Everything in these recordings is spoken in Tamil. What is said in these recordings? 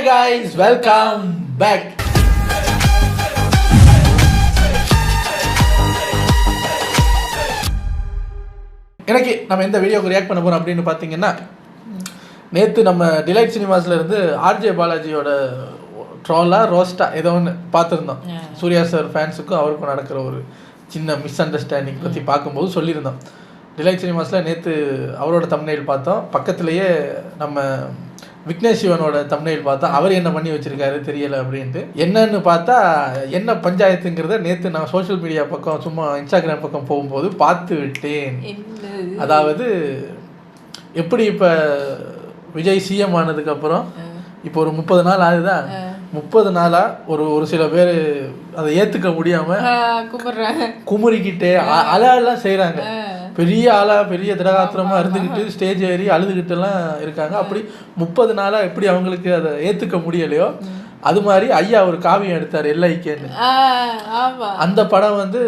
guys, welcome back. எனக்கு நம்ம இந்த வீடியோக்கு ரியாக்ட் பண்ண போறோம் அப்படின்னு பார்த்தீங்கன்னா, நேற்று நம்ம டிலைட் சினிமாஸ்ல இருந்து ஆர்ஜே பாலாஜியோட ட்ரோலா ரோஸ்டா ஏதோ ஒன்று பார்த்துருந்தோம். சூர்யா சார் ஃபேன்ஸுக்கும் அவருக்கும் நடக்கிற ஒரு சின்ன மிஸ் அண்டர்ஸ்டாண்டிங் பற்றி பார்க்கும்போது சொல்லியிருந்தோம். டிலைட் சினிமாஸில் நேற்று அவரோட தம்ப்நெயில் பார்த்தோம், பக்கத்துலேயே நம்ம விக்னேஷ் சிவனோட தம்ப்நெயில் பார்த்தோம். அவர் என்ன பண்ணி வச்சிருக்காரு தெரியலை அப்படின்ட்டு. என்னன்னு பார்த்தா என்ன பஞ்சாயத்துங்கிறத நேற்று நான் சோஷியல் மீடியா பக்கம் சும்மா இன்ஸ்டாகிராம் பக்கம் போகும்போது பார்த்து விட்டேன். அதாவது எப்படி இப்போ விஜய் சிஎம் ஆனதுக்கப்புறம் இப்போ ஒரு 30 நாள் ஆகுதான், 30 நாளாக ஒரு சில பேர் அதை ஏற்றுக்க முடியாமல் குமுறிக்கிட்டே அழலாம் செய்கிறாங்க. பெரிய ஆளாக பெரிய திடகாத்திரமாக இருந்துக்கிட்டு ஸ்டேஜ் ஏறி அழுதுகிட்டுலாம் இருக்காங்க. அப்படி 30 நாளாக எப்படி அவங்களுக்கு அதை ஏற்றுக்க முடியலையோ அது மாதிரி ஐயா ஒரு காவியம் எடுத்தார் எல்ஐகேன்னு. அந்த படம் வந்து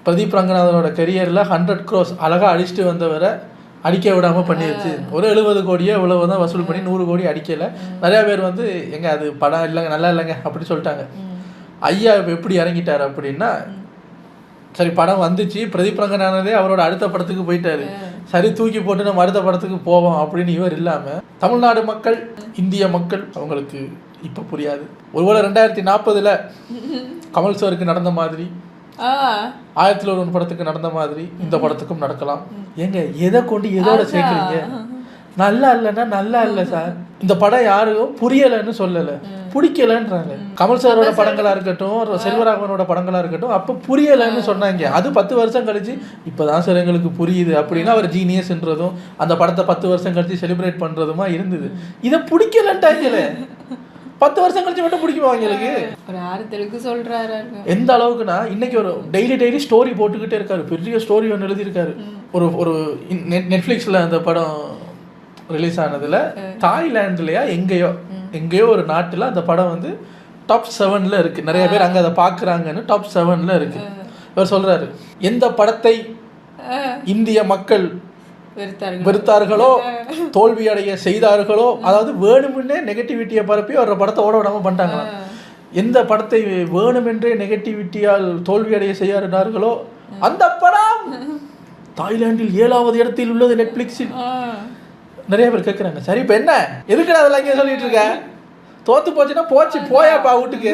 பிரதீப் ரங்கநாதனோட கரியரில் 100 crores அழகாக அடிச்சுட்டு வந்தவரை அடிக்க விடாமல் பண்ணிடுச்சு. ஒரு 70 கோடியோ இவ்வளவு தான் வசூல் பண்ணி 100 கோடி அடிக்கலை. நிறையா பேர் வந்து எங்க அது படம் இல்லைங்க, நல்லா இல்லைங்க அப்படி சொல்லிட்டாங்க. ஐயா இப்போ எப்படி இறங்கிட்டார் அப்படின்னா, சரி படம் வந்துச்சு, பிரதீப் ரங்கநாதனே அவரோட அடுத்த படத்துக்கு போயிட்டாரு, சரி தூக்கி போட்டு நம்ம அடுத்த படத்துக்கு போவோம் அப்படின்னு இவர் இல்லாமல் தமிழ்நாடு மக்கள் இந்திய மக்கள் அவங்களுக்கு இப்போ புரியாது. ஒருவேளை 2040 கமல் சாருக்கு நடந்த மாதிரி 1001 படத்துக்கு நடந்த மாதிரி இந்த படத்துக்கும் நடக்கலாம். ஏங்க எதை கொண்டு எதோட சேர்க்குறீங்க? நல்லா இல்லைன்னா நல்லா இல்லை சார். இந்த படம் யாரும் புரியலைன்னு சொல்லலை, பிடிக்கலன்றாங்க. கமல் சாரோட படங்களாக இருக்கட்டும், செல்வராகவனோட படங்களாக இருக்கட்டும், அப்போ புரியலைன்னு சொன்னாங்க. அது 10 வருஷம் கழிச்சு இப்போதான் சார் எங்களுக்கு புரியுது அப்படின்னா அவர் ஜீனியஸ்ன்றதும் அந்த படத்தை 10 வருஷம் கழிச்சு செலிப்ரேட் பண்ணுறதுமா இருந்தது. இதை பிடிக்கலன்ட்டாங்களே, 10 வருஷம் கழிச்சு மட்டும் பிடிக்குமா அவங்களுக்கு? ஒரு ஆறுதலுக்கு சொல்றாரு. எந்த அளவுக்குன்னா இன்னைக்கு ஒரு டெய்லி ஸ்டோரி போட்டுக்கிட்டே இருக்காரு. பெரிய ஸ்டோரி ஒன்று எழுதியிருக்காரு. ஒரு நெட்ஃப்ளிக்ஸில் அந்த படம் ரிலீஸ் ஆனதுல தாய்லாந்துலையா எங்கேயோ ஒரு நாட்டில் அந்த படம் வந்து டாப் 7ல் இருக்கு. நிறைய பேர் அங்கே அதை பார்க்குறாங்கன்னு டாப் 7ல் இருக்கு. இவர் சொல்றாரு, எந்த படத்தை இந்திய மக்கள் வெறுத்தார்களோ தோல்வியடைய செய்தார்களோ, அதாவது வேணுமென்றே நெகட்டிவிட்டியை பரப்பி ஒரு படத்தை ஓட விடாமல் பண்ணிட்டாங்களாம். எந்த படத்தை வேணுமென்றே நெகட்டிவிட்டியால் தோல்வியடைய செய்யார்களோ அந்த படம் தாய்லாந்தில் 7வது இடத்தில் உள்ளது நெட்ஃப்ளிக்ஸில். நிறைய பேர் கேட்குறாங்க, சரி இப்போ என்ன எதுக்குடா அதெல்லாம் இங்கே சொல்லிட்டு இருக்க, தோத்து போச்சுன்னா போயாப்பா வீட்டுக்கு.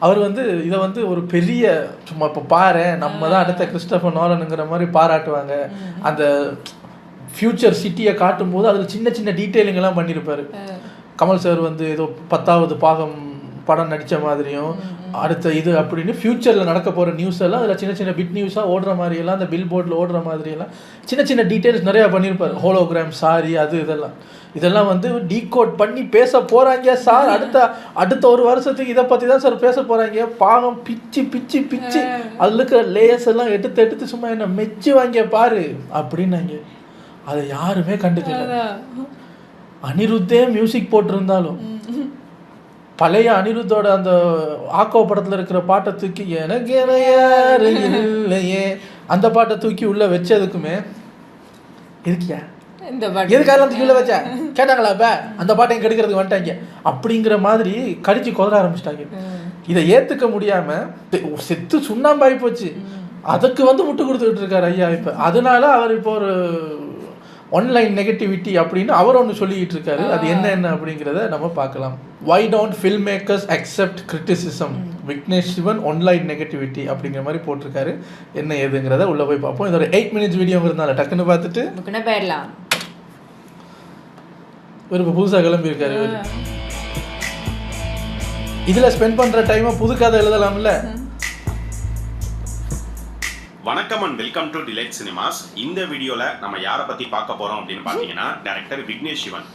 அவர் வந்து இதை வந்து ஒரு பெரிய சும்மா இப்போ பாரு நம்ம தான் அடுத்த கிறிஸ்டோபர் நோலனுங்கிற மாதிரி பாராட்டுவாங்க. அந்த ஃபியூச்சர் சிட்டியை காட்டும் போது அதில் சின்ன சின்ன டீட்டெயிலிங் எல்லாம் பண்ணியிருப்பாரு. கமல் சார் வந்து ஏதோ 10வது பாகம் படம் நடித்த மாதிரியும் அடுத்த இது அப்படின்னு ஃப்யூச்சரில் நடக்க போகிற நியூஸ் எல்லாம் அதில் சின்ன சின்ன பிட் நியூஸாக ஓடுற மாதிரியெல்லாம், அந்த பில் போர்டில் ஓடுற மாதிரியெல்லாம் சின்ன சின்ன டீட்டெயில்ஸ் நிறையா பண்ணியிருப்பார். ஹோலோகிராம் சாரி அது இதெல்லாம் வந்து டீகோட் பண்ணி பேச போகிறாங்க சார். அடுத்த ஒரு வருஷத்துக்கு இதை பற்றி தான் சார் பேச போகிறாங்க. பாகம் பிச்சு அதில் இருக்கிற லேயர்ஸ் எல்லாம் எடுத்து சும்மா என்ன மெச்சு வாங்க பாரு அப்படின்னாங்க. அதை யாருமே கண்டுக்கல. அனிருத்தே மியூசிக் போட்டிருந்தாலும் பழைய அனிருத்தோட அந்த ஆக்கோ படத்தில் இருக்கிற பாட்டை தூக்கி எனக்கு யாரு இல்லையே அந்த பாட்டை தூக்கி உள்ள வச்சதுக்குமே இருக்கியா எதுக்காக தூக்கி உள்ள வச்ச கேட்டாங்களா? இப்போ அந்த பாட்டையும் கெடுக்கிறதுக்கு வந்துட்டாங்க அப்படிங்கிற மாதிரி கடிச்சு கொதற ஆரம்பிச்சிட்டாங்க. இதை ஏற்றுக்க முடியாமல் செத்து சுண்ணாம்பாகி போச்சு. அதுக்கு வந்து முட்டு கொடுத்துக்கிட்டு இருக்காரு ஐயா. இப்போ அதனால அவர் இப்போ ஒரு ஆன்லைன் நெகட்டிவிட்டி அப்படின்னு அவர் ஒன்று சொல்லிக்கிட்டு இருக்காரு. அது என்ன அப்படிங்கிறத நம்ம பார்க்கலாம். Why don't filmmakers accept criticism? Vignesh Sivan online negativity அப்படிங்கிற மாதிரி போட்டிருக்காரு. என்ன ஏதுங்கிறத உள்ள போய் பார்ப்போம். இது ஒரு 8 minutes வீடியோங்கிறதுனால டக்குன்னு பார்த்துட்டு போயிடலாம். இவர் இப்போ புதுசாக கிளம்பியிருக்காரு. இதில் ஸ்பெண்ட் பண்ணுற டைமை புது கதை எழுதலாம்ல. வணக்கம் and welcome to delight cinemas. இந்த வீடியோல நம்ம யாரை பத்தி பார்க்க போறோம் அப்படின்னு பாத்தீங்கன்னா, டைரக்டர் விக்னேஷ் சிவன்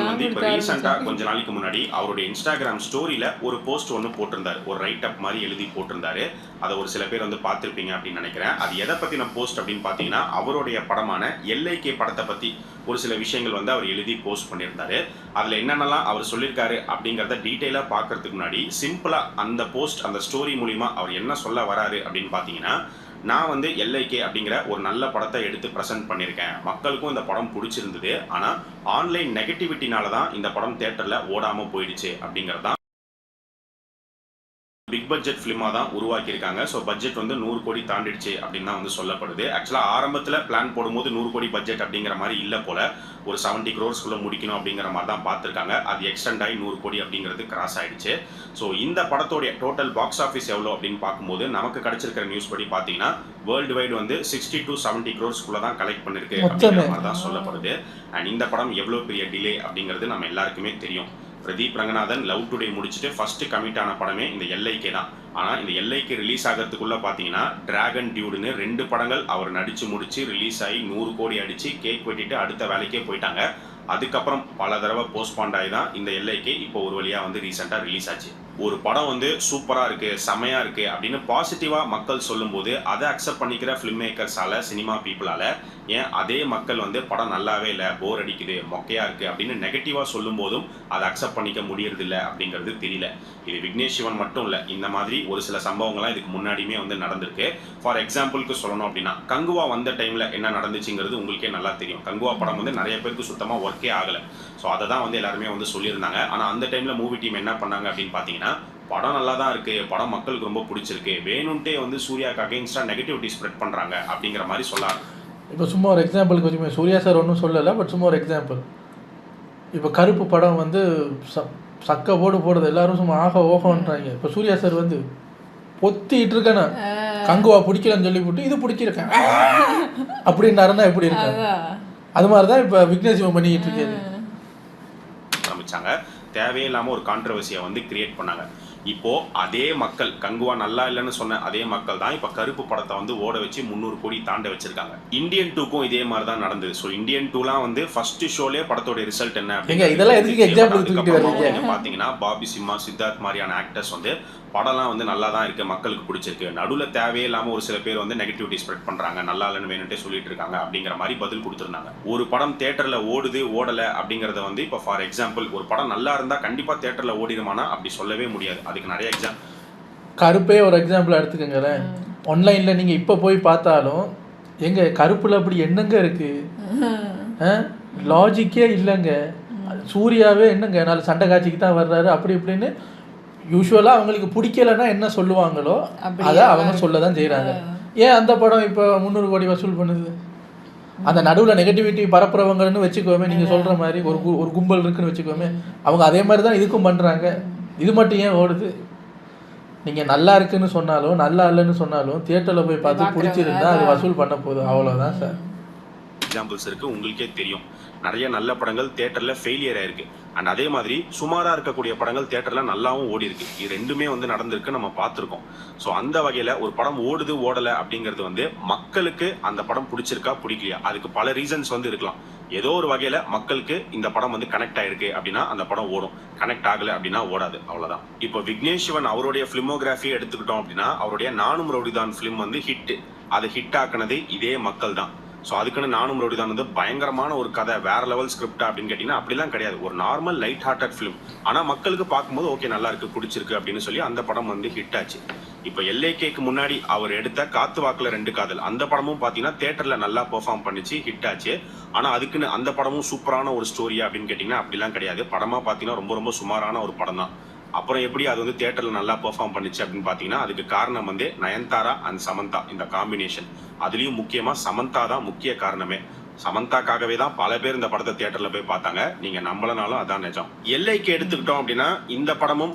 வந்து இப்போ ரீசெண்டாக கொஞ்ச நாளைக்கு முன்னாடி அவருடைய இன்ஸ்டாகிராம் ஸ்டோரியில் ஒரு போஸ்ட் ஒன்று போட்டிருந்தார். ஒரு ரைட் அப் மாதிரி எழுதி போட்டிருந்தாரு. அதை ஒரு சில பேர் வந்து பார்த்துருப்பீங்க அப்படின்னு நினைக்கிறேன். அது எதை பற்றின போஸ்ட் அப்படின்னு பார்த்தீங்கன்னா, அவருடைய படமான எல்ஐகே படத்தை பற்றி ஒரு சில விஷயங்கள் வந்து அவர் எழுதி போஸ்ட் பண்ணியிருந்தாரு. அதில் என்னென்னலாம் அவர் சொல்லியிருக்காரு அப்படிங்கிறத டீட்டெயிலாக பார்க்கறதுக்கு முன்னாடி சிம்பிளாக அந்த போஸ்ட் அந்த ஸ்டோரி மூலிமா அவர் என்ன சொல்ல வராரு அப்படின்னு பார்த்தீங்கன்னா, நான் வந்து எல்ஐகே அப்படிங்கிற ஒரு நல்ல படத்தை எடுத்து ப்ரெசென்ட் பண்ணியிருக்கேன், மக்களுக்கும் இந்த படம் பிடிச்சிருந்தது, ஆனால் ஆன்லைன் நெகட்டிவிட்டினால தான் இந்த படம் தியேட்டரில் ஓடாமல் போயிடுச்சு அப்படிங்கிறது தான் பிக் பட்ஜெட் ஃபிலிமாக தான் உருவாக்கியிருக்காங்க. ஸோ பட்ஜெட் வந்து 100 கோடி தாண்டிடுச்சு அப்படின்னு தான் வந்து சொல்லப்படுது. ஆக்சுவலாக ஆரம்பத்தில் பிளான் போடும்போது 100 கோடி பட்ஜெட் அப்படிங்கிற மாதிரி இல்லை போல, ஒரு 70 crores முடிக்கணும் அப்படிங்கிற மாதிரி தான் பார்த்துருக்காங்க. அது எக்ஸ்டெண்ட் ஆகி 100 கோடி அப்படிங்கிறது கிராஸ் ஆயிடுச்சு. ஸோ இந்த படத்தோடைய டோட்டல் பாக்ஸ் ஆஃபீஸ் எவ்வளோ அப்படின்னு பார்க்கும்போது நமக்கு கிடைச்சிருக்கிற நியூஸ் படி பார்த்தீங்கன்னா வேர்ல்டு வைடு வந்து 60 to 70 crores தான் கலெக்ட் பண்ணிருக்கு அப்படிங்கிற மாதிரி தான் சொல்லப்படுது. அண்ட் இந்த படம் எவ்வளோ பெரிய டிலே அப்படிங்கிறது நம்ம எல்லாருக்குமே தெரியும். பிரதீப் ரங்கநாதன் லவ் டுடே முடிச்சுட்டு ஃபர்ஸ்ட் கமிட் ஆன படமே இந்த எல்ஐகே தான். ஆனால் இந்த எல்ஐகே ரிலீஸ் ஆகிறதுக்குள்ள பார்த்தீங்கன்னா டிராகன் டியூடுன்னு 2 படங்கள் அவர் நடிச்சு முடிச்சு ரிலீஸ் ஆகி 100 கோடி அடிச்சு கேக் வெட்டிட்டு அடுத்த வேலைக்கே போயிட்டாங்க. அதுக்கப்புறம் பல தடவை போஸ்ட்பாண்ட் ஆகி தான் இந்த எல்ஐகே இப்போ ஒரு வழியாக வந்து ரீசெண்டாக ரிலீஸ் ஆச்சு. ஒரு படம் வந்து சூப்பராக இருக்குது, செமையாக இருக்குது அப்படின்னு பாசிட்டிவாக மக்கள் சொல்லும்போது அதை அக்செப்ட் பண்ணிக்கிற ஃபிலிம் மேக்கர்ஸால், சினிமா பீப்புளால், ஏன் அதே மக்கள் வந்து படம் நல்லாவே இல்லை, போர் அடிக்குது, மொக்கையாக இருக்குது அப்படின்னு நெகட்டிவாக சொல்லும் போதும் அதை அக்செப்ட் பண்ணிக்க முடியறதில்ல அப்படிங்கிறது தெரியல. இது விக்னேஷ் சிவன் மட்டும் இல்லை, இந்த மாதிரி ஒரு சில சம்பவங்கள்லாம் இதுக்கு முன்னாடியுமே வந்து நடந்திருக்கு. ஃபார் எக்ஸாம்பிளுக்கு சொல்லணும் அப்படின்னா கங்குவா வந்த டைமில் என்ன நடந்துச்சுங்கிறது உங்களுக்கே நல்லா தெரியும். கங்குவா படம் வந்து நிறைய பேருக்கு சுத்தமாக ஒர்க்கே ஆகலை. ஸோ அதை தான் வந்து எல்லாருமே வந்து சொல்லியிருந்தாங்க. ஆனால் அந்த டைமில் மூவி டீம் என்ன பண்ணாங்க அப்படின்னு பார்த்தீங்கன்னா, படம் நல்லா தான் இருக்குது, படம் மக்களுக்கு ரொம்ப பிடிச்சிருக்கு, வேணும்ட்டே வந்து சூர்யாவுக்கு அகெயின்ஸ்டாக நெகட்டிவிட்டி ஸ்ப்ரெட் பண்ணுறாங்க அப்படிங்கிற மாதிரி சொல்லாங்க. இப்போ சும்மா ஒரு எக்ஸாம்பிளுக்கு வச்சுமே, சூர்யா சார் ஒன்றும் சொல்லலை, பட் சும்மா ஒரு எக்ஸாம்பிள். இப்போ கருப்பு படம் வந்து சக்க போடுறது எல்லாரும் சும்மா ஆக ஓகோன்றாங்க. இப்போ சூர்யா சார் வந்து பொத்திட்டு இருக்கேன்னு கங்குவா பிடிக்கலன்னு சொல்லி போட்டு இது பிடிச்சிருக்கேன் அப்படின்னாருன்னா எப்படி இருக்காங்க? அது மாதிரி தான் இப்போ விக்னேஷ் சிவன் பண்ணிக்கிட்டு இருக்காரு. ஆரம்பிச்சாங்க, தேவையில்லாமல் ஒரு கான்ட்ரவர்சியை வந்து கிரியேட் பண்ணாங்க. இப்போ அதே மக்கள், கங்குவா நல்லா இல்லைன்னு சொன்ன அதே மக்கள் தான் இப்போ கருப்பு படத்தை வந்து ஓட வச்சு 300 கோடி தாண்ட வச்சிருக்காங்க. இந்தியன் 2க்கும் இதே மாதிரி தான் நடந்தது. ஸோ இந்தியன் 2லாம் வந்து ஃபர்ஸ்ட் ஷோலேயே படத்தோட ரிசல்ட் என்ன அப்படின்னு பார்த்தீங்கன்னா பாபி சிம்மா, சித்தார்த் மாதிரியான ஆக்டர்ஸ் வந்து படம்லாம் வந்து நல்லா தான் இருக்குது, மக்களுக்கு பிடிச்சிருக்கு, நடுவில் தேவையில்லாமல் ஒரு சில பேர் வந்து நெகட்டிவிட்டி ஸ்ப்ரெட் பண்ணுறாங்க, நல்லா இல்லைன்னு வேணுன்ட்டே சொல்லிட்டு இருக்காங்க அப்படிங்கிற மாதிரி பதில் கொடுத்துருந்தாங்க. ஒரு படம் தேட்டரில் ஓடுது ஓடலை அப்படிங்கிறத வந்து இப்போ ஃபார் எக்ஸாம்பிள் ஒரு படம் நல்லா இருந்தால் கண்டிப்பாக தேட்டரில் ஓடிடுமானா அப்படி சொல்லவே முடியாது. அதுக்கு நிறைய கருப்பே ஒரு எக்ஸாம்பிள் எடுத்துக்கங்களேன். ஆன்லைனில் நீங்கள் இப்போ போய் பார்த்தாலும் எங்க கருப்பில் அப்படி என்னங்க இருக்குது, லாஜிக்கே இல்லைங்க. சூர்யாவே என்னங்க 4 சண்டை காட்சிக்கு தான் வர்றாரு அப்படி இப்படின்னு யூஸ்வலாக அவங்களுக்கு பிடிக்கலைன்னா என்ன சொல்லுவாங்களோ அதை அவங்க சொல்ல தான் செய்கிறாங்க. ஏன் அந்த படம் இப்போ 300 கோடி வசூல் பண்ணுது? அந்த நடுவில் நெகட்டிவிட்டி பரப்புறவங்கன்னு வச்சுக்கோமே, நீங்கள் சொல்கிற மாதிரி ஒரு கும்பல் இருக்குன்னு வச்சுக்கோமே, அவங்க அதே மாதிரி தான் இதுக்கும் பண்ணுறாங்க. இது மட்டும் ஏன் ஓடுது? நீங்கள் நல்லா இருக்குன்னு சொன்னாலும் நல்லா இல்லைன்னு சொன்னாலும் தியேட்டரில் போய் பார்த்து பிடிச்சிருந்தா அது வசூல் பண்ண போதும், அவ்வளோதான் சார். எக்ஸாம்பிள்ஸ் இருக்குது, உங்களுக்கே தெரியும். நிறைய நல்ல படங்கள் தியேட்டரில் ஃபெயிலியர் ஆயிருக்கு. அண்ட் அதே மாதிரி சுமாராக இருக்கக்கூடிய படங்கள் தியேட்டரில் நல்லாவும் ஓடி இருக்கு. இது ரெண்டுமே வந்து நடந்திருக்கு, நம்ம பார்த்துருக்கோம். ஸோ அந்த வகையில் ஒரு படம் ஓடுது ஓடலை அப்படிங்கிறது வந்து மக்களுக்கு அந்த படம் பிடிச்சிருக்கா பிடிக்கலையா, அதுக்கு பல ரீசன்ஸ் வந்து இருக்கலாம். ஏதோ ஒரு வகையில் மக்களுக்கு இந்த படம் வந்து கனெக்ட் ஆயிருக்கு அப்படின்னா அந்த படம் ஓடும், கனெக்ட் ஆகலை அப்படின்னா ஓடாது, அவ்வளோதான். இப்போ விக்னேஷ் சிவன் அவருடைய ஃபிலிமோகிராஃபி எடுத்துக்கிட்டோம் அப்படின்னா அவருடைய நானும் ரவுடிதான் ஃபிலிம் வந்து ஹிட். அதை ஹிட் ஆக்குனது இதே மக்கள் தான். ஸோ அதுக்குன்னு நானும் ரவுடி தான் வந்து பயங்கரமான ஒரு கதை, வேற லெவல் ஸ்கிரிப்டா அப்படின்னு கேட்டிங்கன்னா அப்படிலாம் கிடையாது. ஒரு நார்மல் லைட் ஹார்ட்டட் ஃபிலிம், ஆனால் மக்களுக்கு பார்க்கும்போது ஓகே நல்லா இருக்கு, பிடிச்சிருக்கு அப்படின்னு சொல்லி அந்த படம் வந்து ஹிட் ஆச்சு. இப்போ எல்ஏகேக்கு முன்னாடி அவர் எடுத்த காத்து வாக்குல 2 காதல் அந்த படமும் பார்த்தீங்கன்னா தியேட்டரில் நல்லா பெர்ஃபார்ம் பண்ணிச்சு, ஹிட் ஆச்சு. ஆனால் அதுக்குன்னு அந்த படமும் சூப்பரான ஒரு ஸ்டோரியா அப்படின்னு கேட்டிங்கன்னா அப்படிலாம் கிடையாது. படமாக பார்த்தீங்கன்னா ரொம்ப ரொம்ப சுமாரான ஒரு படம் தான். அப்புறம் எப்படி அது வந்து தியேட்டரில் நல்லா பெர்ஃபார்ம் பண்ணிச்சு அப்படின்னு பார்த்தீங்கன்னா அதுக்கு காரணம் வந்து நயன்தாரா அண்ட் சமந்தா இந்த காம்பினேஷன். அதுலேயும் முக்கியமாக சமந்தா தான் முக்கிய காரணமே. சமந்தாக்காகவே தான் பல பேர் இந்த படத்தை தியேட்டர்ல போய் பார்த்தாங்க. நீங்க நம்பலனாலும் அதான் நிஜம். எல்ஐக்கு எடுத்துக்கிட்டோம் அப்படின்னா இந்த படமும்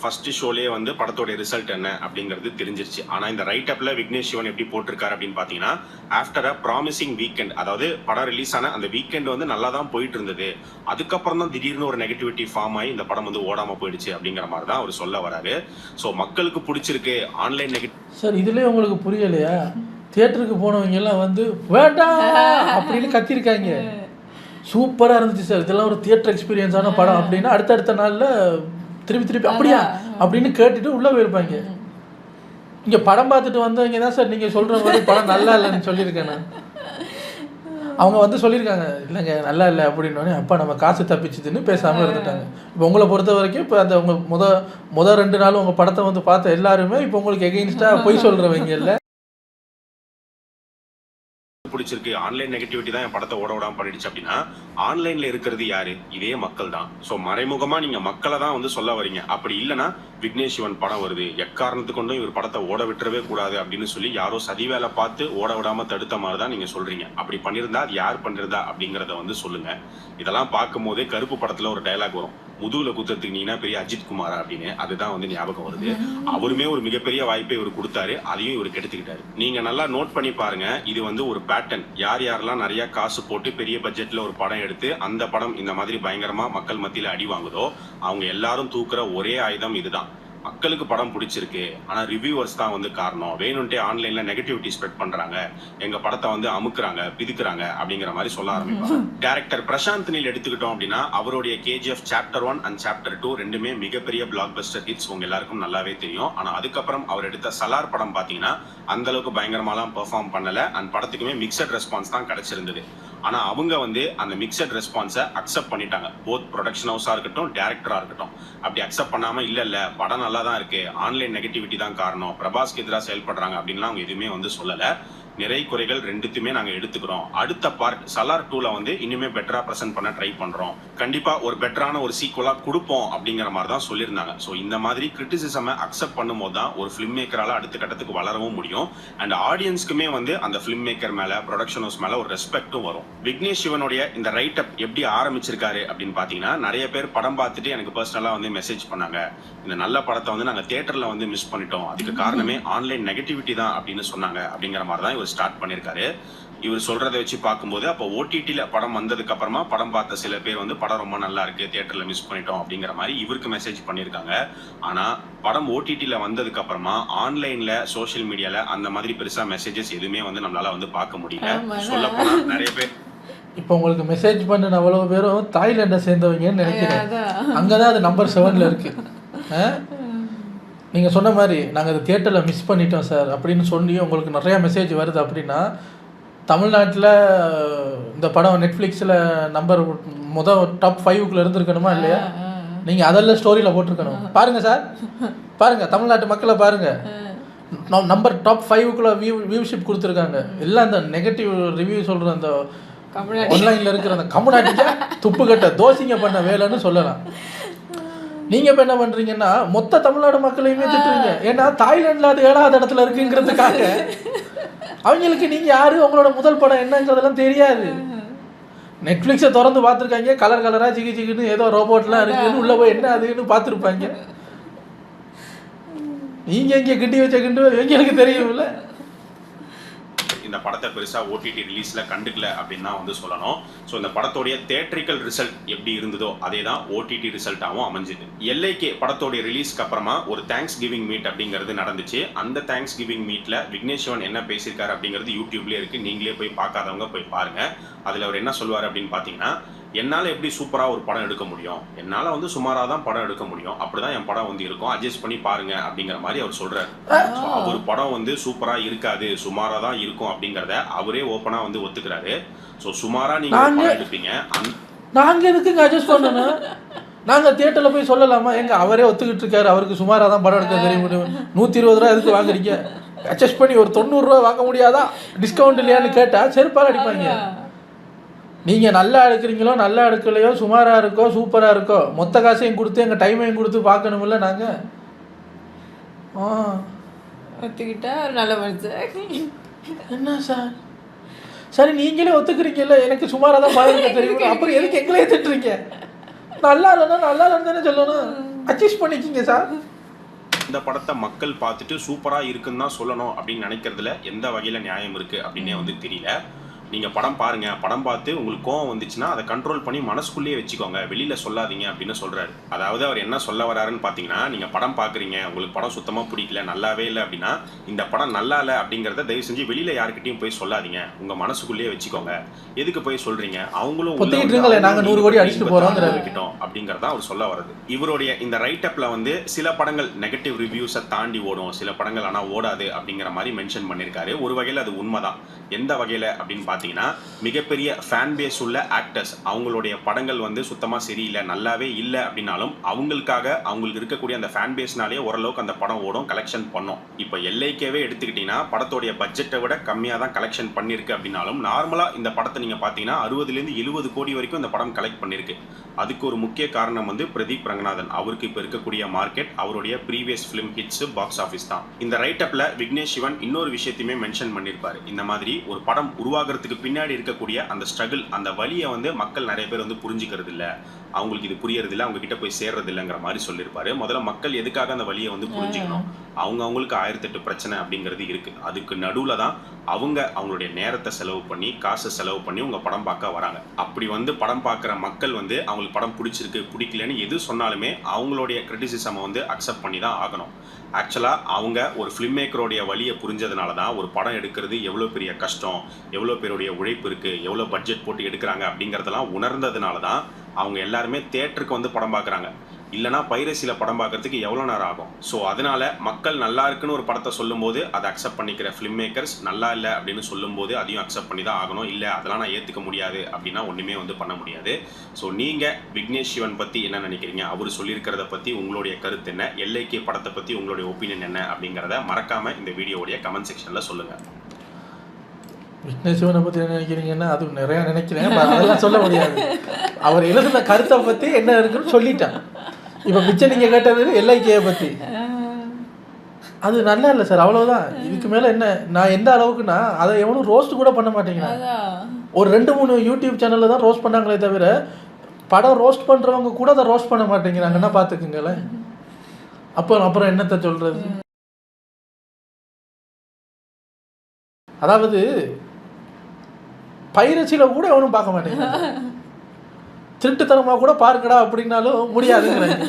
ஃபர்ஸ்ட் ஷோலேயே வந்து படத்தோட ரிசல்ட் என்ன அப்படிங்கிறது தெரிஞ்சிருச்சு. ஆனா இந்த ரைட் அப்ல விக்னேஷ் சிவன் எப்படி போட்டிருக்காரு அப்படின்னு பாத்தீங்கன்னா, ஆஃப்டர் அ ப்ராமிசிங் வீக்கெண்ட், அதாவது படம் ரிலீஸ் ஆன அந்த வீக்கெண்ட் வந்து நல்லா தான் போயிட்டு இருந்தது, அதுக்கப்புறம் தான் திடீர்னு ஒரு நெகட்டிவிட்டி ஃபார்ம் ஆகி இந்த படம் வந்து ஓடாம போயிடுச்சு அப்படிங்கிற மாதிரி தான் அவர் சொல்ல வராரு. ஸோ மக்களுக்கு பிடிச்சிருக்கு ஆன்லைன் நெகட்டிவ். சார் இதுலயே உங்களுக்கு புரியலையா? தியேட்டருக்கு போனவங்க எல்லாம் வந்து வேண்டாம் அப்படின்னு கத்திருக்காங்க. சூப்பராக இருந்துச்சு சார், இதெல்லாம் ஒரு தியேட்டர் எக்ஸ்பீரியன்ஸான படம் அப்படின்னா அடுத்தடுத்த நாளில் திருப்பி அப்படியா அப்படின்னு கேட்டுட்டு உள்ளே போயிருப்பாங்க. இங்கே படம் பார்த்துட்டு வந்தவங்க தான் சார் நீங்கள் சொல்கிற மாதிரி படம் நல்லா இல்லைன்னு சொல்லியிருக்கேன் நான். அவங்க வந்து சொல்லியிருக்காங்க இல்லைங்க நல்லா இல்லை அப்படின்னோடனே அப்பா நம்ம காசு தப்பிச்சுதுன்னு பேசாமல் இருந்துட்டாங்க. இப்போ உங்களை பொறுத்த வரைக்கும் இப்போ அந்த உங்கள் முதல் 2 நாள் உங்கள் படத்தை வந்து பார்த்த எல்லாருமே இப்போ உங்களுக்கு எகெயின்ஸ்டாக பொய் சொல்கிறவங்க இல்லை. பிடிச்சிருக்கு, ஆன்லைன் நெகட்டிவிட்டி தான் என் படத்தை ஓட விடாம பண்ணிடுச்சு அப்படின்னா ஆன்லைன்ல இருக்கிறது யாரு? இதே மக்கள் தான். ஸோ மறைமுகமா நீங்க மக்களை தான் வந்து சொல்ல வரீங்க. அப்படி இல்லைன்னா விக்னேஷ் சிவன் படம் வருது, எக்காரணத்து கொண்டும் இவர் படத்தை ஓட விட்டுறவே கூடாது அப்படின்னு சொல்லி யாரோ சதி வேலை பார்த்து ஓட விடாம தடுத்த மாதிரி தான் நீங்க சொல்றீங்க. அப்படி பண்ணிருந்தா அது யார் பண்ணிருந்தா அப்படிங்கறத வந்து சொல்லுங்க. இதெல்லாம் பார்க்கும் போதே கருப்பு படத்துல ஒரு டயலாக் வரும், முதுகுல குத்துறதுக்கு நீனா பெரிய அஜித் குமாரா அப்படின்னு. அதுதான் வந்து ஞாபகம் வருது. அவருமே ஒரு மிகப்பெரிய வாய்ப்பை இவர் கொடுத்தாரு, அதையும் இவர் கெடுத்துக்கிட்டாரு. நீங்க நல்லா நோட் பண்ணி பாருங்க, இது வந்து ஒரு பேட்டர்ன். யார் யாரெல்லாம் நிறைய காசு போட்டு பெரிய பட்ஜெட்ல ஒரு படம் எடுத்து அந்த படம் இந்த மாதிரி பயங்கரமா மக்கள் மத்தியில அடி வாங்குதோ அவங்க எல்லாரும் தூக்குற ஒரே ஆயுதம் இதுதான். மக்களுக்கு படம் பிடிச்சிருக்கு, ஆனா ரிவ்யூவர்ஸ் தான் வந்து காரணம், வேணும்ட்டே ஆன்லைன்ல நெகட்டிவிட்டி ஸ்ப்ரெட் பண்றாங்க, எங்க படத்தை வந்து அமுக்குறாங்க பிதுக்குறாங்க அப்படிங்கிற மாதிரி சொல்ல ஆரம்பிப்பாங்க. டைரக்டர் பிரசாந்த் நீல் எடுத்துக்கிட்டோம் அப்படின்னா அவருடைய கேஜிஎஃப் சாப்டர் 1 அண்ட் சாப்டர் 2 ரெண்டுமே மிகப்பெரிய பிளாக் பஸ்டர் ஹிட்ஸ், உங்க எல்லாருக்கும் நல்லாவே தெரியும். ஆனா அதுக்கப்புறம் அவர் எடுத்த சலார் படம் பாத்தீங்கன்னா அந்த அளவுக்கு பயங்கரமாலாம் பெர்ஃபார்ம் பண்ணல, அண்ட் படத்துக்குமே மிக்சட் ரெஸ்பான்ஸ் தான் கிடைச்சிருந்தது. ஆனா அவங்க வந்து அந்த மிக்சட் ரெஸ்பான்ஸை அக்செப்ட் பண்ணிட்டாங்க, போத் ப்ரொடக்ஷன் ஹவுஸா இருக்கட்டும் டைரக்டரா இருக்கட்டும். அப்படி அக்செப்ட் பண்ணாம இல்ல படம் நல்லா தான் இருக்கு, ஆன்லைன் நெகட்டிவிட்டி தான் காரணம், பிரபாஸ்க்கு எதிராக செயல்படுறாங்க அப்படின்லாம் அவங்க எதுவுமே வந்து சொல்லல. நிறை குறைகள் ரெண்டுத்துமே நாங்க எடுத்துக்கிறோம், அடுத்த பார்ட் சலார் 2ல வந்து இனிமே பெட்டரா பிரசன்ட் பண்ண ட்ரை பண்றோம், கண்டிப்பா ஒரு பெட்டரான ஒரு சீக்குவலா கொடுப்போம் அப்படிங்கிற மாதிரி தான் சொல்லியிருந்தாங்க. ஸோ இந்த மாதிரி கிரிட்டிசிசமை அக்செப்ட் பண்ணும்போது தான் ஒரு ஃபிலிம் மேக்கரால அடுத்த கட்டத்துக்கு வளரவும் முடியும், அண்ட் ஆடியன்ஸ்க்குமே வந்து அந்த ஃபிலிம் மேக்கர் மேல ப்ரொடக்ஷன் ஹவுஸ் மேல ஒரு ரெஸ்பெக்டும் வரும். விக்னேஷ் சிவனுடைய இந்த ரைட் அப் எப்படி ஆரம்பிச்சிருக்காரு அப்படின்னு பாத்தீங்கன்னா நிறைய பேர் படம் பார்த்துட்டு எனக்கு பர்சனலா வந்து மெசேஜ் பண்ணாங்க, இந்த நல்ல படத்தை வந்து நாங்க தியேட்டர்ல வந்து மிஸ் பண்ணிட்டோம், அதுக்கு காரணமே ஆன்லைன் நெகட்டிவிட்டி தான் அப்படின்னு சொன்னாங்க அப்படிங்கிற மாதிரி தான் இவர் ஸ்டார்ட் பண்ணிருக்காரு. இவர் சொல்றதை வச்சு பார்க்கும்போது அப்போ ஓடிடில படம் வந்ததுக்கு அப்புறமா படம் பார்த்த சில பேர் வந்து படம் ரொம்ப நல்லா இருக்கு, தியேட்டர்ல மிஸ் பண்ணிட்டோம் அப்படிங்கிற மாதிரி இவருக்கு மெசேஜ் பண்ணிருக்காங்க. ஆனா படம் ஓடிடில வந்ததுக்கு அப்புறமா ஆன்லைன்ல சோசியல் மீடியால அந்த மாதிரி பெருசா மெசேஜஸ் எதுவுமே வந்து நம்மளால வந்து பார்க்க முடியல. சொல்ல போனா நிறைய பேர் இப்போ உங்களுக்கு மெசேஜ் பண்ண அவ்வளவு பேரும் தாய்லாண்டை சேர்ந்தவங்கன்னு நினைக்கிறேன். அங்கதான் அது நம்பர் 7ல இருக்கு. நீங்கள் சொன்ன மாதிரி நாங்கள் அதை தியேட்டரில் மிஸ் பண்ணிட்டோம் சார் அப்படின்னு சொல்லி உங்களுக்கு நிறையா மெசேஜ் வருது அப்படின்னா தமிழ்நாட்டில் இந்த படம் நெட்ஃப்ளிக்ஸில் நம்பர் டாப் 5க்குள்ள இருந்திருக்கணுமா இல்லையா? நீங்கள் அதெல்லாம் ஸ்டோரியில் போட்டிருக்கணும். பாருங்கள் சார், பாருங்கள் தமிழ்நாட்டு மக்களை பாருங்கள், நம்பர் டாப் 5க்குள்ள வியூஷிப் கொடுத்துருக்காங்க. எல்லாம் அந்த நெகட்டிவ் ரிவ்யூ சொல்கிற அந்த ஆன்லைனில் இருக்கிற அந்த கம்முனாட்டிக்க துப்புக்கட்ட தோசிங்க பண்ண வேலைன்னு சொல்லலாம். நீங்க இப்ப என்ன பண்றீங்கன்னா மொத்த தமிழ்நாடு மக்களையுமே திட்டுறீங்க. ஏன்னா தாய்லாந்துல அது 7வது இடத்துல இருக்குங்கிறதுக்காக அவங்களுக்கு நீங்க யாரு, உங்களோட முதல் படம் என்னங்கிறதெல்லாம் தெரியாது. நெட்ஃபிளிக்ஸை திறந்து பார்த்துருக்காங்க, கலர் கலரா ஜிகி ஜிகின்னு ஏதோ ரோபோட்லாம் இருக்குன்னு உள்ள போய் என்ன அதுன்னு பார்த்துருப்பாங்க. நீங்க இங்கே கிண்டி வச்ச கிண்டு எங்களுக்கு தெரியும்ல. இந்த படத்தை பெருசா ஓடிடி ரிலீஸ்ல கண்டுக்கல அப்படின்னு தான் வந்து சொல்லணும். ஸோ இந்த படத்தோடைய தியேட்ரிக்கல் ரிசல்ட் எப்படி இருந்ததோ அதே தான் ஓடிடி ரிசல்ட்டாகவும் அமைஞ்சுது. எல்ஐகே படத்தோடைய ரிலீஸ்க்கு அப்புறமா ஒரு தேங்க்ஸ் கிவிங் மீட் அப்படிங்கிறது நடந்துச்சு. அந்த தேங்க்ஸ் கிவிங் மீட்ல விக்னேஷ் சிவன் என்ன பேசியிருக்காரு அப்படிங்கிறது யூடியூப்லேயே இருக்கு, நீங்களே போய் பார்க்காதவங்க போய் பாருங்க. அதில் அவர் என்ன சொல்லுவார் அப்படின்னு பார்த்தீங்கன்னா, என்னால் எப்படி சூப்பராக ஒரு படம் எடுக்க முடியும், என்னால் வந்து சுமாராக தான் படம் எடுக்க முடியும், அப்படிதான் என் படம் வந்து இருக்கும், அட்ஜஸ்ட் பண்ணி பாருங்க அப்படிங்கிற மாதிரி அவர் சொல்றாரு. அவர் படம் வந்து சூப்பராக இருக்காது, சுமாராக தான் இருக்கும் அப்படிங்கிறத அவரே ஓப்பனாக வந்து ஒத்துக்கிறாரு. ஸோ சுமாராக நீங்கள் படம் எடுப்பீங்க, நாங்கள் எதுக்குங்க அட்ஜஸ்ட் பண்ணணும்? நாங்கள் தியேட்டரில் போய் சொல்லலாமா? எங்க அவரே ஒத்துக்கிட்டு இருக்காரு, அவருக்கு சுமாராக தான் படம் எடுக்க தெரிய முடியும், 120 ரூபா எதுக்கு வாங்குறீங்க, அட்ஜஸ்ட் பண்ணி ஒரு 90 ரூபா வாங்க முடியாதா, டிஸ்கவுண்ட் இல்லையான்னு கேட்டால் செருப்பால் அடிப்பாங்க. நீங்கள் நல்லா எடுக்கிறீங்களோ நல்லா எடுக்கலையோ, சுமாராக இருக்கோ சூப்பராக இருக்கோ, மொத்த காசையும் கொடுத்து எங்கள் டைமையும் கொடுத்து பார்க்கணுமில்ல நாங்கள். ஒத்துக்கிட்டா ஒரு நல்ல மனுஷன். என்ன சார், சரி நீங்களே ஒத்துக்கிறீங்கல்ல எனக்கு சுமாராக தான் படம் தெரியும், அப்புறம் எதுக்கு எங்களே திட்டுறீங்க? நல்லா இல்லைன்னா நல்லா இல்லைன்னு தானே சொல்லணும், அட்ஜஸ்ட் பண்ணிக்கிங்க சார். இந்த படத்தை மக்கள் பார்த்துட்டு சூப்பராக இருக்குன்னு தான் சொல்லணும் அப்படின்னு நினைக்கிறதுல எந்த வகையில் நியாயம் இருக்குது அப்படின்னே வந்து தெரியல. நீங்கள் படம் பாருங்கள், படம் பார்த்து உங்களுக்கு கோவம் வந்துச்சுன்னா அதை கண்ட்ரோல் பண்ணி மனசுக்குள்ளேயே வச்சுக்கோங்க, வெளியில் சொல்லாதீங்க அப்படின்னு சொல்கிறாரு. அதாவது அவர் என்ன சொல்ல வராருன்னு பார்த்தீங்கன்னா, நீங்கள் படம் பார்க்குறீங்க, உங்களுக்கு படம் சுத்தமாக பிடிக்கல, நல்லாவே இல்லை அப்படின்னா இந்த படம் நல்லா இல்லை அப்படிங்கிறத தயவு செஞ்சு வெளியில் யாருக்கிட்டையும் போய் சொல்லாதீங்க, உங்கள் மனசுக்குள்ளேயே வச்சுக்கோங்க. எதுக்கு போய் சொல்கிறீங்க, அவங்களும் நாங்கள் 100 கோடி அடிச்சுட்டு போகிறோம் அப்படிங்கிறத அவர் சொல்ல வருது. இவருடைய இந்த ரைட் அப்பில் வந்து சில படங்கள் நெகட்டிவ் ரிவ்யூஸை தாண்டி ஓடும், சில படங்கள் ஆனால் ஓடாது அப்படிங்கிற மாதிரி மென்ஷன் பண்ணியிருக்காரு. ஒரு வகையில் அது உண்மைதான். எந்த வகையில் அப்படின்னு பார்த்தீங்கன்னா மிகப்பெரிய ஃபேன் பேஸ் உள்ள ஆக்டர்ஸ் அவங்களுடைய படங்கள் வந்து சுத்தமாக சரியில்லை, நல்லாவே இல்லை அப்படின்னாலும் அவங்களுக்கு இருக்கக்கூடிய அந்த ஃபேன் பேஸ்னாலே ஓரளவுக்கு அந்த படம் ஓடும், கலெக்ஷன் பண்ணும். இப்போ எல்ஐகேவே எடுத்துக்கிட்டிங்கன்னா படத்தோடைய பட்ஜெட்டை விட கம்மியாக தான் கலெக்ஷன் பண்ணியிருக்கு அப்படின்னாலும் நார்மலாக இந்த படத்தை நீங்கள் பார்த்தீங்கன்னா 60லேருந்து 70 கோடி வரைக்கும் இந்த படம் கலெக்ட் பண்ணியிருக்கு. அதுக்கு ஒரு முக்கிய காரணம் வந்து பிரதீப் ரங்கநாதன். அவருக்கு இப்போ இருக்கக்கூடிய மார்க்கெட் அவருடைய previous film hits box office தான். இந்த ரைட்டப்ல விக்னேஷ் சிவன் இன்னொரு விஷயத்தையுமே மென்ஷன் பண்ணியிருப்பாரு. இந்த மாதிரி ஒரு படம் உருவாகிறதுக்கு பின்னாடி இருக்கக்கூடிய அந்த ஸ்ட்ரகிள், அந்த வலியை வந்து மக்கள் நிறைய பேர் வந்து புரிஞ்சுக்கிறது இல்லை, அவங்களுக்கு இது புரியறது இல்லை, அவங்க கிட்ட போய் சேர்றது இல்லைங்கிற மாதிரி சொல்லியிருப்பாரு. முதல்ல மக்கள் எதுக்காக அந்த வலியை வந்து புரிஞ்சுக்கணும், அவங்களுக்கு 1008 பிரச்சனை அப்படிங்கிறது இருக்கு. அதுக்கு நடுவில் தான் அவங்களுடைய நேரத்தை செலவு பண்ணி காசை செலவு பண்ணி உங்க படம் பார்க்க வராங்க. அப்படி வந்து படம் பார்க்குற மக்கள் வந்து அவங்களுக்கு படம் பிடிச்சிருக்கு பிடிக்கலன்னு எது சொன்னாலுமே அவங்களுடைய கிரிட்டிசிசமை வந்து அக்செப்ட் பண்ணி தான் ஆகணும். ஆக்சுவலாக அவங்க ஒரு ஃபிலிம் மேக்கரோடைய வழியை புரிஞ்சதுனால தான் ஒரு படம் எடுக்கிறது எவ்வளோ பெரிய கஷ்டம், எவ்வளோ பேருடைய உழைப்பு இருக்குது, எவ்வளோ பட்ஜெட் போட்டு எடுக்கிறாங்க அப்படிங்கிறதெல்லாம் உணர்ந்ததுனால தான் அவங்க எல்லாருமே தியேட்டருக்கு வந்து படம் பார்க்குறாங்க. இல்லைனா பைரசியில் படம் பார்க்கறதுக்கு எவ்வளோ நேரம் ஆகும். ஸோ அதனால மக்கள் நல்லா இருக்குன்னு ஒரு படத்தை சொல்லும்போது அதை அக்செப்ட் பண்ணிக்கிற ஃபிலிம் மேக்கர்ஸ் நல்லா இல்லை அப்படின்னு சொல்லும்போது அதையும் அக்செப்ட் பண்ணி தான் ஆகணும். இல்லை அதெல்லாம் நான் ஏற்றுக்க முடியாது அப்படின்னா ஒன்றுமே வந்து பண்ண முடியாது. ஸோ நீங்கள் விக்னேஷ் சிவன் பற்றி என்ன நினைக்கிறீங்க, அவர் சொல்லியிருக்கிறத பற்றி உங்களுடைய கருத்து என்ன, எல்ஐகே படத்தை பற்றி உங்களுடைய ஒப்பீனியன் என்ன அப்படிங்கிறத மறக்காமல் இந்த வீடியோடைய கமெண்ட் செக்ஷனில் சொல்லுங்கள். விக்னேஷ் சிவனை பற்றி என்ன நினைக்கிறீங்கன்னா அது நிறையா நினைக்கிறேன், அதெல்லாம் சொல்ல முடியாது. அவர் எழுதுன கருத்தை பற்றி என்ன இருக்குன்னு சொல்லிட்டான். இப்போ மிச்சம் நீங்கள் கேட்டது எல்ஐகேயை பற்றி, அது நல்லா இல்லை சார், அவ்வளோதான். இதுக்கு மேலே என்ன, நான் எந்த அளவுக்குன்னா அதை எவனும் ரோஸ்ட் கூட பண்ண மாட்டேங்கிறான். ஒரு 2-3 யூடியூப் சேனலில் தான் ரோஸ்ட் பண்ணாங்களே தவிர படம் ரோஸ்ட் பண்ணுறவங்க கூட அதை ரோஸ்ட் பண்ண மாட்டேங்கிறாங்கன்னா பார்த்துக்குங்களேன். அப்புறம் என்னத்தை சொல்கிறது. அதாவது பைரசியில் கூட எவனும் பார்க்க மாட்டேங்கிறான். திருட்டுத்தனமாக கூட பார்க்கடா அப்படின்னாலும் முடியாதுங்கிறாங்க.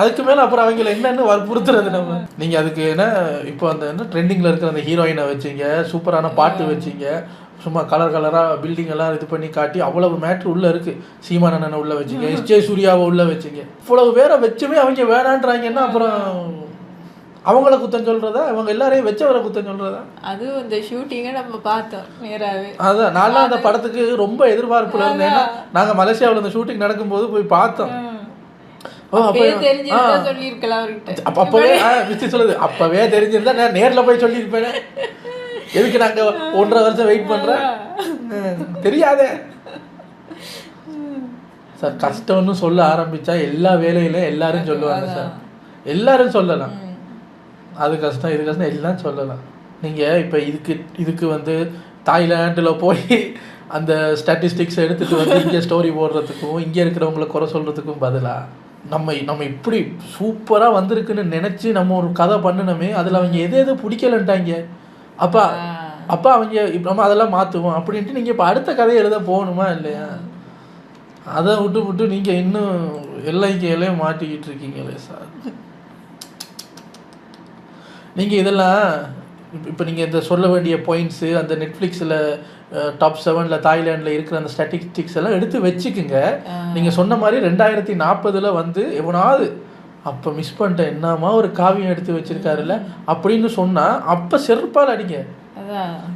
அதுக்கு மேலே அப்புறம் அவங்கள என்னென்னு வற்புறுத்துறது நம்ம. நீங்கள் அதுக்கு என்ன இப்போ அந்த என்ன ட்ரெண்டிங்கில் இருக்கிற அந்த ஹீரோயினை வச்சிங்க, சூப்பரான பாட்டு வச்சிங்க, சும்மா கலராக பில்டிங் எல்லாம் இது பண்ணி காட்டி அவ்வளவு மேட்ரு உள்ளே இருக்குது. சீமானண்ணனை உள்ளே வச்சிங்க, எஸ்ஜே சூர்யாவை உள்ளே வச்சிங்க, இவ்வளவு பேரை வச்சுமே அவங்க வேணான்றாங்கன்னா அப்புறம் அவங்கள குத்தம் சொல்றதா, அவங்க எல்லாரையும் வச்சவரை குத்தம் சொல்றதா? அது இந்த ஷூட்டிங்கை நம்ம பார்த்தோம் நேராகவே. அதான் நான்லாம் அந்த படத்துக்கு ரொம்ப எதிர்பார்ப்புல இருந்தேன். நாங்கள் மலேசியாவில் இந்த ஷூட்டிங் நடக்கும்போது போய் பார்த்தோம். அப்பவே சொல்லுது அப்பவே தெரிஞ்சிருந்தா நான் நேரில் போய் சொல்லியிருப்பேன். எதுக்கு நாங்கள் 1.5 வருஷம் வெயிட் பண்ணுறேன் தெரியாதே சார். கஷ்டம்னு சொல்ல ஆரம்பிச்சா எல்லா வேலையிலும் எல்லாரும் சொல்லுவாங்க சார், எல்லாரும் சொல்லலாம். அது கஷ்டம் இது கஷ்டம் எல்லாம் சொல்லலாம். நீங்கள் இப்போ இதுக்கு வந்து தாய்லாண்டில் போய் அந்த ஸ்டாட்டிஸ்டிக்ஸ் எடுத்துகிட்டு வந்து இங்கே ஸ்டோரி போடுறதுக்கும் இங்கே இருக்கிறவங்கள குறை சொல்கிறதுக்கும் பதிலாக நம்ம இப்படி சூப்பராக வந்திருக்குன்னு நினச்சி நம்ம ஒரு கதை பண்ணணுமே, அதில் அவங்க எது பிடிக்கலன்ட்டாங்க. அப்போ அவங்க நம்ம அதெல்லாம் மாற்றுவோம் அப்படின்ட்டு நீங்கள் இப்போ அடுத்த கதையை எழுத போகணுமா இல்லையா? அதை விட்டு நீங்கள் இன்னும் எல்லைக்கு மாட்டிக்கிட்டு இருக்கீங்களே சார். நீங்கள் இதெல்லாம் இப்போ நீங்கள் இந்த சொல்ல வேண்டிய பாயிண்ட்ஸு அந்த நெட்ஃப்ளிக்ஸில் டாப் 7ல் தாய்லாண்டில் இருக்கிற அந்த ஸ்டாட்டிஸ்டிக்ஸ் எல்லாம் எடுத்து வச்சுக்குங்க. நீங்கள் சொன்ன மாதிரி 2040 வந்து எவனாவது அப்போ மிஸ் பண்ணிட்டேன் என்னமா ஒரு காவியம் எடுத்து வச்சுருக்காருல்ல அப்படின்னு சொன்னால் அப்போ செருப்பால் அடிங்க.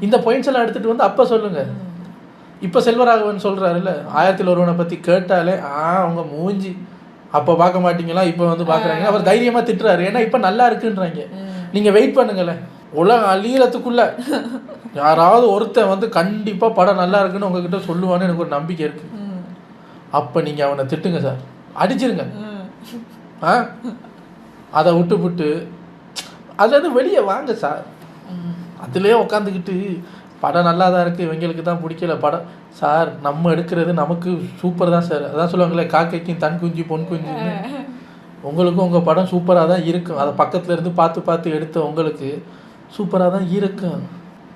இந்த பாயிண்ட்ஸ் எல்லாம் எடுத்துகிட்டு வந்து அப்போ சொல்லுங்கள். இப்போ செல்வராகவன் சொல்கிறாருல்ல 1001 பற்றி கேட்டாலே அவங்க மூஞ்சி அப்போ பார்க்க மாட்டீங்களா இப்போ வந்து பார்க்குறாங்க. அவர் தைரியமாக திட்டுறாரு, ஏன்னா இப்போ நல்லா இருக்குன்றாங்க. நீங்கள் வெயிட் பண்ணுங்களேன், உலகம் அழியறதுக்குள்ள யாராவது ஒருத்தன் வந்து கண்டிப்பாக படம் நல்லா இருக்குன்னு உங்ககிட்ட சொல்லுவான்னு எனக்கு ஒரு நம்பிக்கை இருக்குது. அப்போ நீங்கள் அவனை திட்டுங்க சார், அடிச்சிருங்க. அதை விட்டு அதுலேருந்து வெளியே வாங்க சார். அதுலேயே உட்காந்துக்கிட்டு படம் நல்லா தான் இருக்குது, இவங்களுக்கு தான் பிடிக்கல படம் சார். நம்ம எடுக்கிறது நமக்கு சூப்பர் தான் சார். அதான் சொல்லுவாங்களே காக்கைக்கும் தன் குஞ்சு பொன் குஞ்சுன்னு. உங்களுக்கும் உங்கள் படம் சூப்பராக தான் இருக்கும். அதை பக்கத்தில் இருந்து பார்த்து எடுத்த உங்களுக்கு சூப்பராக தான் இருக்கும்.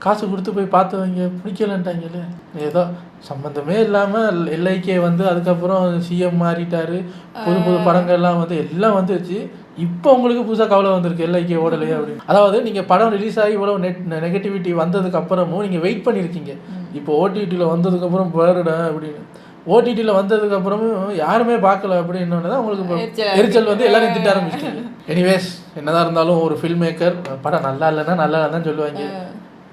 காசு கொடுத்து போய் பார்த்தவங்க பிடிக்கலன்ட்டாங்களே. ஏதோ சம்மந்தமே இல்லாமல் எல்ஐகே வந்து அதுக்கப்புறம் சிஎம் மாறிட்டார், புது படங்கள்லாம் வந்து எல்லாம் வந்துருச்சு. இப்போ உங்களுக்கு புதுசாக கவலை வந்திருக்கு எல்ஐகே ஓடலையே அப்படின்னு. அதாவது நீங்கள் படம் ரிலீஸ் ஆகி இவ்வளோ நெகட்டிவிட்டி வந்ததுக்கப்புறமும் நீங்கள் வெயிட் பண்ணியிருக்கீங்க. இப்போ ஓடிடியில் வந்ததுக்கப்புறம் பாருடா அப்படின்னு. ஓடிடியில் வந்ததுக்கப்புறமும் யாருமே பார்க்கல அப்படின்னு தான் உங்களுக்கு எரிச்சல் வந்து எல்லாரும் திட்ட ஆரம்பிச்சிட்டீங்க. எனிவேஸ் என்னதான் இருந்தாலும் ஒரு ஃபில்ம் மேக்கர் படம் நல்லா இல்லைன்னா நல்லா தான் சொல்லுவாங்க.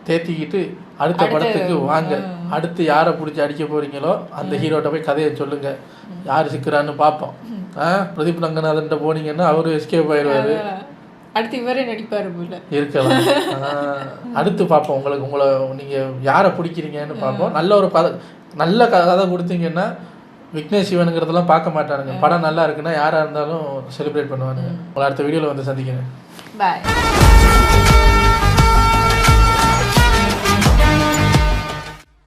தேத்திக்கிட்டு அடுத்த படத்துக்கு வாங்க, அடுத்து யாரை பிடிச்சி அடிக்க போறீங்களோ அந்த ஹீரோட்ட போய் கதையை சொல்லுங்க, யார் சிக்கிறான்னு பார்ப்போம். பிரதீப் ரங்கநாதன்ட்ட போனீங்கன்னா அவரு எஸ்கேப் ஆயிடுவாரு, அடுத்து இவரே நடிப்பாரு போல இருக்கலாம். அடுத்து பார்ப்போம் உங்களை நீங்கள் யாரை பிடிக்கிறீங்கன்னு பார்ப்போம். நல்ல ஒரு நல்ல கதை கொடுத்தீங்கன்னா விக்னேஷ் சிவனுங்கிறதெல்லாம் பார்க்க மாட்டானுங்க. படம் நல்லா இருக்குன்னா யாராக இருந்தாலும் செலிப்ரேட் பண்ணுவானுங்க. உங்களை அடுத்த வீடியோவில் வந்து சந்திக்கிறேன். பாய்.